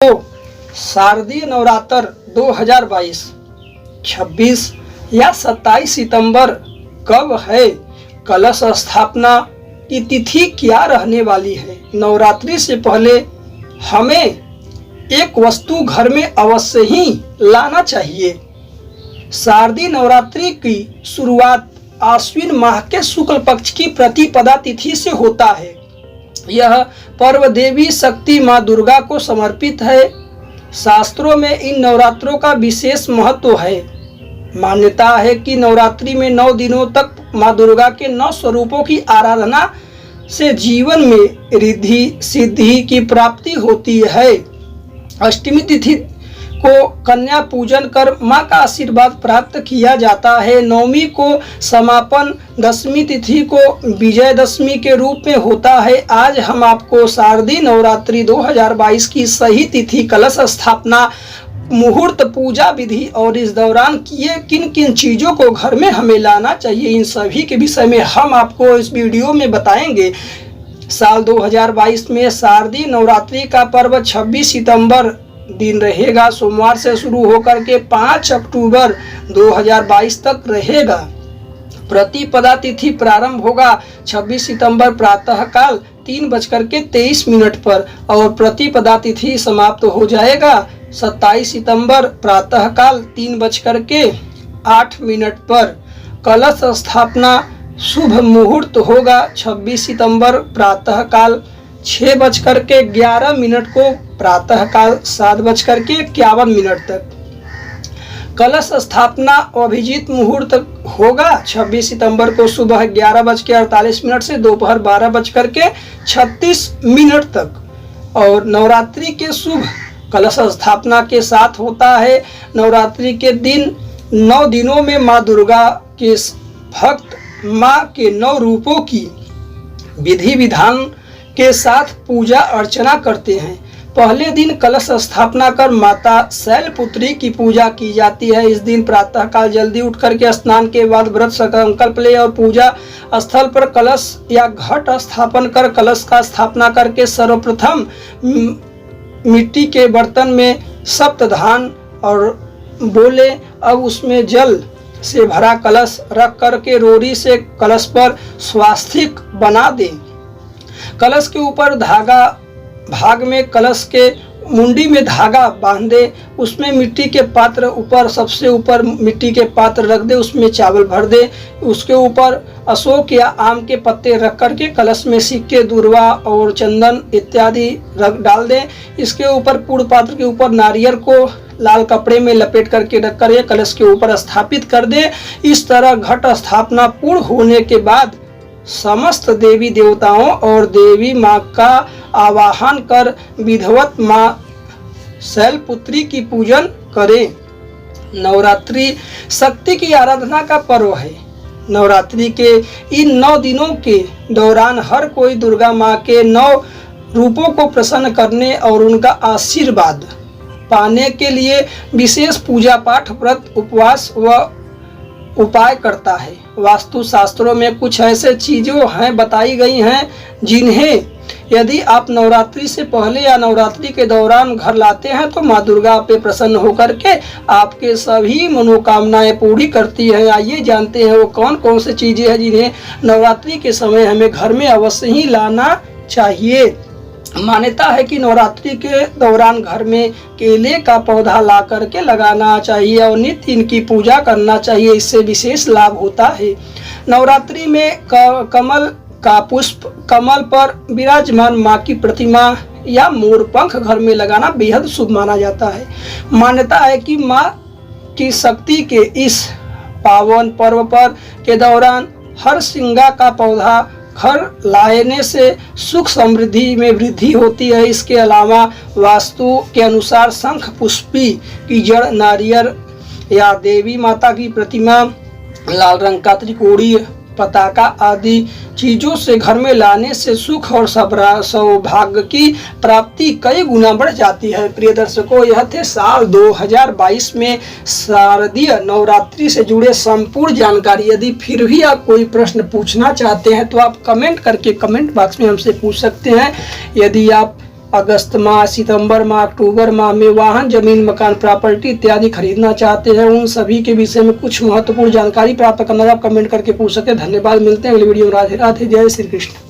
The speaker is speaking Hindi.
तो शारदीय नवरात्र 2022 26 या 27 सितंबर कब है? कलश स्थापना की तिथि क्या रहने वाली है? नवरात्रि से पहले हमें एक वस्तु घर में अवश्य ही लाना चाहिए। शारदीय नवरात्रि की शुरुआत आश्विन माह के शुक्ल पक्ष की प्रतिपदा तिथि से होता है। यह पर्व देवी शक्ति माँ दुर्गा को समर्पित है। शास्त्रों में इन नवरात्रों का विशेष महत्व है। मान्यता है कि नवरात्रि में 9 दिनों तक माँ दुर्गा के 9 स्वरूपों की आराधना से जीवन में रिद्धि सिद्धि की प्राप्ति होती है। अष्टमी तिथि को कन्या पूजन कर माँ का आशीर्वाद प्राप्त किया जाता है। नवमी को समापन, 10वीं तिथि को विजयदशमी के रूप में होता है। आज हम आपको शारदीय नवरात्रि 2022 की सही तिथि, कलश स्थापना, मुहूर्त, पूजा विधि और इस दौरान किए किन किन चीज़ों को घर में हमें लाना चाहिए, इन सभी के विषय में हम आपको इस वीडियो में बताएंगे। साल 2022 में शारदीय नवरात्रि का पर्व 26 सितंबर दिन रहेगा। सोमवार से शुरू होकर के 5 अक्टूबर 2022 तक रहेगा। प्रतिपदा तिथि प्रारंभ होगा 26 सितंबर प्रातःकाल 3:23 पर और प्रतिपदा तिथि समाप्त हो जाएगा 27 सितंबर प्रातःकाल 3:08 पर। कलश स्थापना शुभ मुहूर्त होगा 26 सितंबर प्रातःकाल 6:11 को प्रातःकाल 7:51 तक। कलश स्थापना अभिजीत मुहूर्त होगा 26 सितंबर को सुबह 11:48 से दोपहर 12:36 तक और नवरात्रि के शुभ कलश स्थापना के साथ होता है। नवरात्रि के दिन 9 दिनों में माँ दुर्गा के भक्त माँ के 9 रूपों की विधि विधान के साथ पूजा अर्चना करते हैं। पहले दिन कलश स्थापना कर माता शैलपुत्री की पूजा की जाती है। इस दिन प्रातःकाल जल्दी उठ करके स्नान के बाद व्रत संकल्प ले और पूजा स्थल पर कलश या घट स्थापन कर कलश का स्थापना करके सर्वप्रथम मिट्टी के बर्तन में सप्तधान और बोले, अब उसमें जल से भरा कलश रख करके रोरी से कलश पर स्वास्तिक बना दें। कलश के ऊपर धागा भाग में कलश के मुंडी में धागा बांध दे। उसमें मिट्टी के पात्र ऊपर, सबसे ऊपर मिट्टी के पात्र रख दे, उसमें चावल भर दे। उसके ऊपर अशोक या आम के पत्ते रख करके कलश में सिक्के, दुर्वा और चंदन इत्यादि रख डाल दे। इसके ऊपर पूर्ण पात्र के ऊपर नारियल को लाल कपड़े में लपेट करके रख कर कलश के ऊपर स्थापित कर दे। इस तरह घट स्थापना पूर्ण होने के बाद समस्त देवी देवताओं और देवी माँ का आवाहन कर विधिवत माँ शैलपुत्री की पूजन करें। नवरात्रि शक्ति की आराधना का पर्व है। नवरात्रि के इन 9 दिनों के दौरान हर कोई दुर्गा माँ के 9 रूपों को प्रसन्न करने और उनका आशीर्वाद पाने के लिए विशेष पूजा पाठ, व्रत, उपवास व उपाय करता है। वास्तु शास्त्रों में कुछ ऐसे चीज़ों हैं बताई गई हैं जिन्हें यदि आप नवरात्रि से पहले या नवरात्रि के दौरान घर लाते हैं तो माँ दुर्गा आप पे प्रसन्न होकर के आपके सभी मनोकामनाएं पूरी करती हैं। आइए जानते हैं वो कौन कौन सी चीज़ें हैं जिन्हें नवरात्रि के समय हमें घर में अवश्य ही लाना चाहिए। मान्यता है कि नवरात्रि के दौरान घर में केले का पौधा ला करके लगाना चाहिए और नित्य इनकी पूजा करना चाहिए। इससे विशेष लाभ होता है। नवरात्रि में कमल का पुष्प, कमल पर विराजमान माँ की प्रतिमा या मोर पंख घर में लगाना बेहद शुभ माना जाता है। मान्यता है कि माँ की शक्ति के इस पावन पर्व पर के दौरान हर सिंगा का पौधा घर लाने से सुख समृद्धि में वृद्धि होती है। इसके अलावा वास्तु के अनुसार शंख पुष्पी की जड़, नारियल या देवी माता की प्रतिमा, लाल रंग का त्रिकोणीय पताका आदि चीज़ों से घर में लाने से सुख और सौभाग्य की प्राप्ति कई गुना बढ़ जाती है। प्रिय दर्शकों, यह थे साल 2022 में शारदीय नवरात्रि से जुड़े संपूर्ण जानकारी। यदि फिर भी आप कोई प्रश्न पूछना चाहते हैं तो आप कमेंट करके कमेंट बॉक्स में हमसे पूछ सकते हैं। यदि आप अगस्त माह, सितंबर माह, अक्टूबर माह में वाहन, जमीन, मकान, प्रॉपर्टी इत्यादि खरीदना चाहते हैं, उन सभी के विषय में कुछ महत्वपूर्ण जानकारी प्राप्त करना है, आप कमेंट करके पूछ सकते हैं। धन्यवाद, मिलते हैं अगली वीडियो में। राधे राधे, जय श्री कृष्ण।